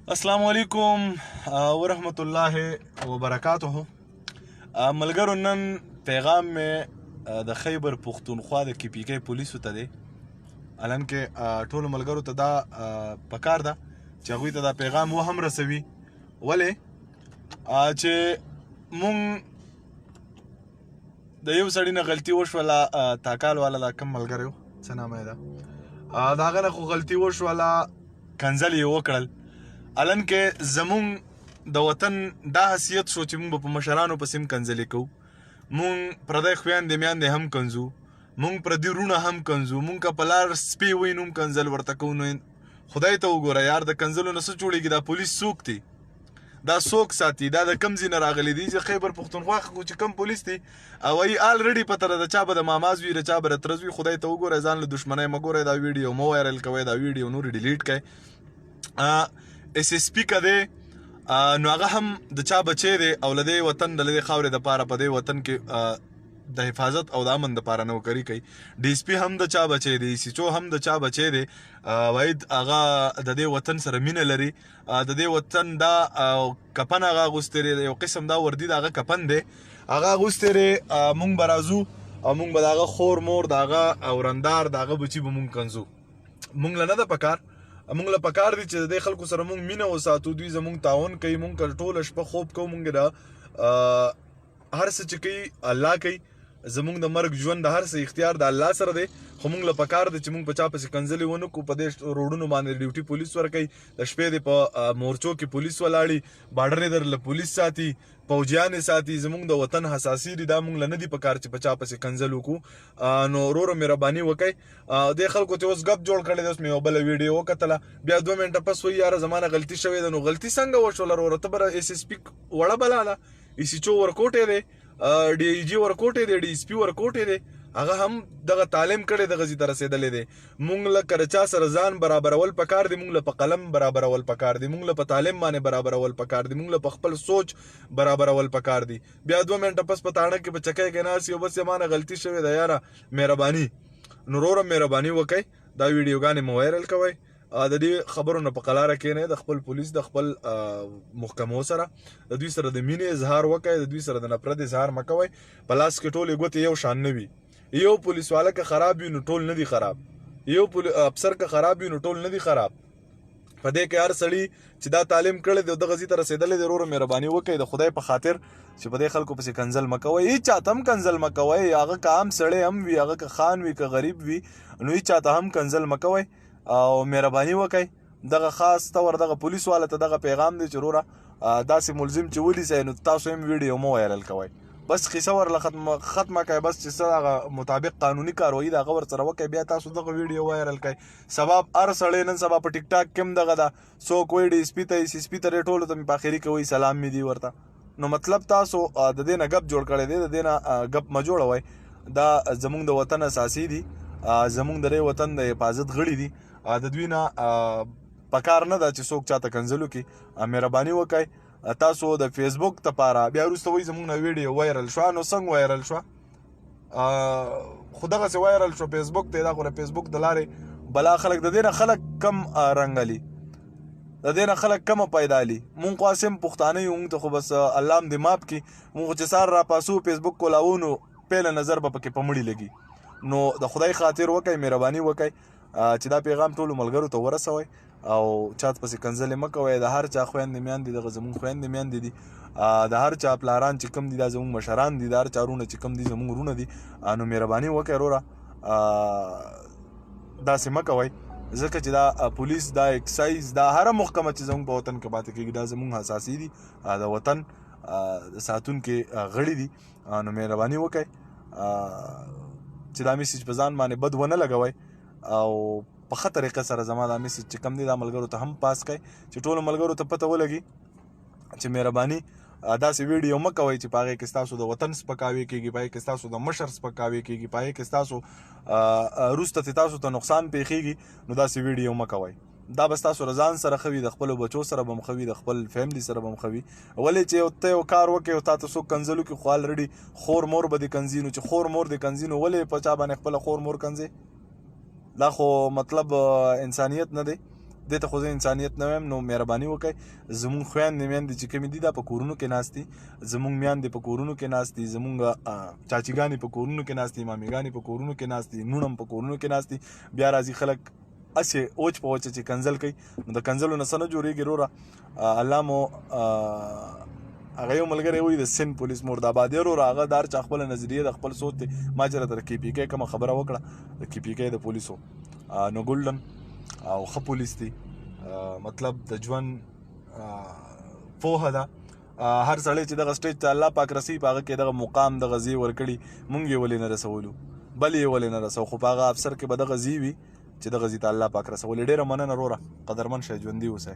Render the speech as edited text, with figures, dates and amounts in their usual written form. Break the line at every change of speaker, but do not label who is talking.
अस्सलाम वालेकुम वरहमतुल्लाहि वबरकातुहू। मलगरो नन पैगाम में د खैबर पख्तونخوا د KPK پولیسو ته دی. الان کې ټولو ملګرو ته دا پکار ده چې هغوی ته دا پیغام هم رسوي. ولې چې مونږ د یو سړي نه غلطي وشوله، تاکال والا دا کم ملګری و، څه نامه یې ده، د هغه نه خو غلطي وشوله، کنځل یې وکړل. الان کې زمونږ د وطن دا حیثیت شو چې مونږ په مشرانو پسې هم کنځلې کوو، مونږ پردی خویندې میندې هم کنځو، مونږ پردي وروڼه هم کنځو، مونږ که په لار سپی وینو هم کنځل ورته کوو. نو خدای ته وګوره یار، د کنځلو نه څه جوړېږي؟ دا پولیس څوک دي؟ دا څوک ساتي؟ دا د کم ځای نه راغلی دي چې خیبر پښتونخوا چې کم پولیس دي او ای آلریډي پته ده د چا به د ماماز وي، د چا به د ترز وي. خدای ته وګوره، ځان له دشمنۍ مه ګورئ، دا ویډیو مه وایرل کوئ، دا ویډیو نور ډیلیټ کړئ. SSP که دی نو هغه هم د چا بچی دی او له دې وطن د دې خاورې دپاره په دې وطن کې د حفاظت او د امن دپاره نوکري کوي. DSP هم د چا بچی دی، SHO هم د چا بچی دی. واحد هغه د دې وطن سره مینه لري، د دې وطن دا کپن هغه اغوستی دی، یو قسم دا وردي د هغه کپن دی، هغه اغوستی دی. مونږ به راځو او مونږ به د هغه خور مور د هغه اورندار د هغه بچي به مونږ کنځو. مونږ له نه ده پکار، مونږ له پکار دي چې د دې خلکو سره مونږ مینه وساتو، دوی زمونږ تعاون کوي، مونږ ټوله شپه خوب کوو، مونږ د هر څه چې کوي الله کوي، زمونږ د مرګ ژوند د هر څه اختیار د الله سره دی. خو مونږ له پکار دی چې مونږ په چا پسې کنځلې ونه کړو. په دې روډونو باندې ډیوټي پولیس ورکوي، د شپې دی په مورچو کې پولیس ولاړي، بارډر یې درله پولیس ساتي، پوجیان یې ساتي. زمونږ د وطن حساسي دي، دا مونږ له نه دي پکار چې په چا پسې کنځل وکړو. نو وروره مهرباني وکئ. دې خلکو ته اوس ګپ جوړ کړی دی. اوس مې یوه بله ویډیو وکتله، بیا 2 منټه پس وایي یاره زما نه غلطي شوې ده. نو غلطي څنګه وشوله وروره؟ ته به SSP وړه بلا ده، SHO ورکوټی دی، DIG ورکوټی دی، DSP ورکوټی دی، هغه هم دغه تعلیم کړی دغه ځای ته رسېدلی دی. مونږ له که د چا سره ځان برابرول پکار دی، مونږ له په قلم برابرول پکار دی، مونږ له په تعلیم باندې برابرول پکار دی، مونږ له په خپل سوچ برابرول پکار دی. بیا 2 منټه پس په تاڼه کې په چکی کې ناست یو، بس ما نه غلطي شوې ده یاره مهرباني. نو وروره مهرباني وکئ، دا ویډیوګانې مو وایرل کوئ، د دې خبرو نه په قلاره کښېنئ، د خپل پولیس د خپل محکمو سره د دوی سره د مینې اظهار وکئ، د دوی سره د نفرت اظهار مه کوئ. په لاس کې ټولې ګوتې یو شان نه وي. یو پولیس والا که خراب وي نو ټول نه دي خراب، یو افسر که خراب وي نو ټول نه دي خراب. په دې کې هر سړي چې دا تعلیم کړی دی دغه ځای ته رسېدلی دی، وروره مهرباني وکئ د خدای په خاطر چې په دې خلکو پسې کنځل مه کوئ. هېڅ چاته هم کنځل مه کوئ، هغه که عام سړی هم وي، هغه که خان وي که غریب وي، نو هېڅ چاته هم کنځل مه کوئ او مهرباني وکئ. دغه خاص طور دغه پولیس والا ته دغه پیغام دی چې وروره داسې ملزم چې ولیسئ نو تاسو هم ویډیو مه وایرل کوئ. بس قصه ورله ختمه کوئ، بس چې څه هغه مطابق قانوني کاروایي د هغه ورسره وکئ، بیا تاسو دغه ویډیو وایرل کړئ. سبب هر سړی نن سبا په ټیک ټاک کې هم دغه ده، څوک وایي DSP ته SSP ته ټولو ته مې په اخري کې وایي سلام مې دی ورته. نو مطلب تاسو د دې نه ګپ جوړ کړی دی، د دې نه ګپ مه جوړوئ. دا زمونږ د وطن اساسي دي، زمونږ د دې وطن د حفاظت غړي دي، د دوی نه پکار نه ده چې څوک چاته کنځل وکړي. مهرباني وکئ. تاسو د فیسبوک دپاره بیا وروسته وایي زمونږ نه ویډیو وایرل شوه، نو څنګه وایرل شوه؟ خو دغسې وایرل شو فیسبوک ته. دا خو د فیسبوک د لارې بلا خلک، د دې نه خلک کم رنګلي، د دې نه خلک کمه پیدا لي. مونږ خو هسې هم پښتانه یو، مونږ ته خو بس الله هم دې ماف کړي. مونږ خو چې سهار راپاسو فیسبوک کولاوو نو پیله نظر به پکې په مړي لګي. نو د خدای خاطر وکئ، مهرباني وکئ چې دا پیغام ټولو ملګرو ته ورسوئ او چاته پسې کنځلې مه کوئ. د هر چا خویندې میندې دغه زمونږ خویندې میندې دي، د هر چا پلاران چې کوم دي دا زمونږ مشران دي، د هر چا وروڼه چې کوم دي زمونږ وروڼه دي. نو مهرباني وکئ وروره داسې مه کوئ، ځکه چې دا پولیس، دا اکسایز، دا هره محکمه چې زمونږ په وطن کې پاتې کېږي دا زمونږ حساسي دي، د وطن د ساتونکي غړي دي. نو مهرباني وکئ چې دا میسج په ځان باندې بد ونه لګوئ او په ښه طریقه سره زما دا میسج چې کم دی دا ملګرو ته هم پاس کړئ چې ټولو ملګرو ته پته ولګي چې مهرباني داسې ویډیو مه کوئ چې په هغې کې ستاسو د وطن سپکاوی کېږي، په هغې کې ستاسو د مشر سپکاوی کېږي، په هغې کې ستاسو وروسته چې تاسو ته نقصان پېښېږي. نو داسې ویډیو مه کوئ. دا به ستاسو رضان سره ښه وي، د خپلو بچو سره به هم ښه وي، د خپل فیملي سره به هم ښه وي. ولې چې ته یو کار وکړې او تا ته څوک کنځل وکړي، خو الریډي خور مور به دې کنځي. نو چې خور مور دې کنځي نو ولې په چا باندې خپله خور مور کنځې؟ دا خو مطلب انسانیت نه دی. دې ته خو زه انسانیت نه وایم. نو مهرباني وکړئ زمونږ خویندې میندې چې کومې دي دا په کورونو کې ناست دي، زمونږ میندې په کورونو کې ناست دي، زمونږ چاچیګانې په کورونو کې ناست دي، مامیګانې په کورونو کې ناست دي، نون هم په کورونو کې ناست دي. بیا راځي خلک اسې اوچ په وچه چې کنځل کوي. نو د کنځلو نه څه نه جوړېږي وروره. الله مو هغه یو ملګری وایي د سند پولیس مرداباد دی وروره، هغه د هر چا خپله نظریه د خپل سوچ دی. ما چې راته د کې پي کې کومه خبره وکړه د کې پي کې د پولیسو نو ګولډن او ښه پولیس دی، مطلب د ژوند پوهه ده. هر سړی چې دغه سټیج ته الله پاک رسي په هغه کې دغه مقام دغه ځای ورکړي، مونږ یې ولې نه رسولو، بل یې ولې نه رسو، خو په هغه افسر کې به دغه ځای وي چې دغه ځای ته الله پاک رسولي. ډېره مننه وروره، قدرمن شئ، ژوندي اوسئ.